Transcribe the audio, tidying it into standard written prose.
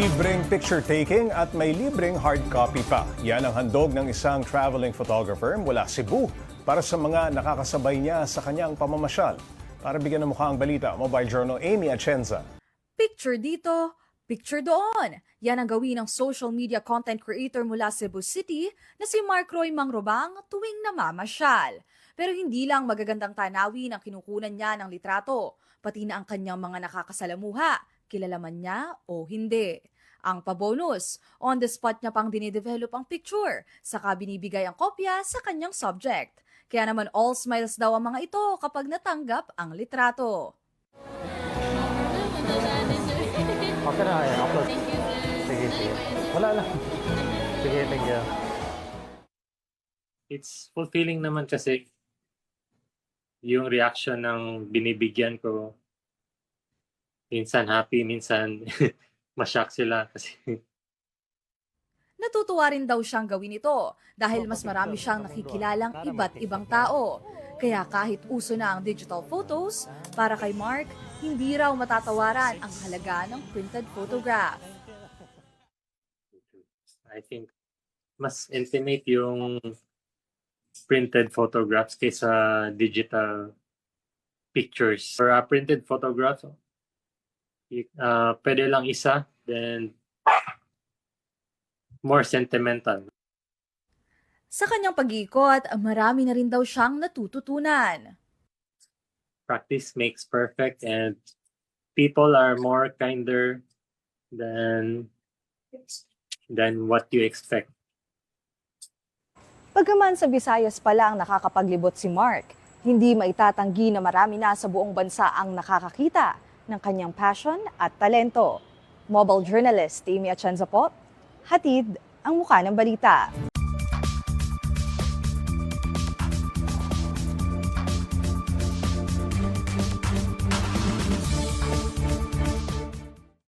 Libreng picture taking at may libreng hard copy pa. Yan ang handog ng isang traveling photographer mula Cebu para sa mga nakakasabay niya sa kanyang pamamasyal. Para bigyan ng mukha ang balita, Mobile Journal Amy Atienza. Picture dito, picture doon. Yan ang gawin ng social media content creator mula Cebu City na si Mark Roy Mangrobang tuwing namamasyal. Pero hindi lang magagandang tanawin ang kinukunan niya ng litrato, pati na ang kanyang mga nakakasalamuha, kilala man niya o hindi. Ang pabonus, on the spot niya pang dinidevelop ang picture, saka binibigay ang kopya sa kanyang subject. Kaya naman all smiles daw ang mga ito kapag natanggap ang litrato. Okay na, ayan, upload. Sige, sige. Wala lang. Sige, thank you. It's fulfilling naman kasi yung reaction ng binibigyan ko. Minsan happy, minsan ma-shock sila kasi Natutuwa rin daw siyang gawin ito dahil mas marami siyang nakikilalang iba't ibang tao. Kaya kahit uso na ang digital photos, para kay Mark, hindi raw matatawaran ang halaga ng printed photograph. I think mas intimate yung printed photographs kaysa digital pictures. For a printed photograph, pwede lang isa, then more sentimental. Sa kanyang pag-iikot, marami na rin daw siyang natututunan. Practice makes perfect and people are more kinder than what you expect. Pagkaman sa Visayas pa lang nakakapaglibot si Mark, hindi maitatanggi na marami na sa buong bansa ang nakakakita ng kanyang passion at talento. Mobile journalist Amy Atienza po, hatid ang mukha ng balita.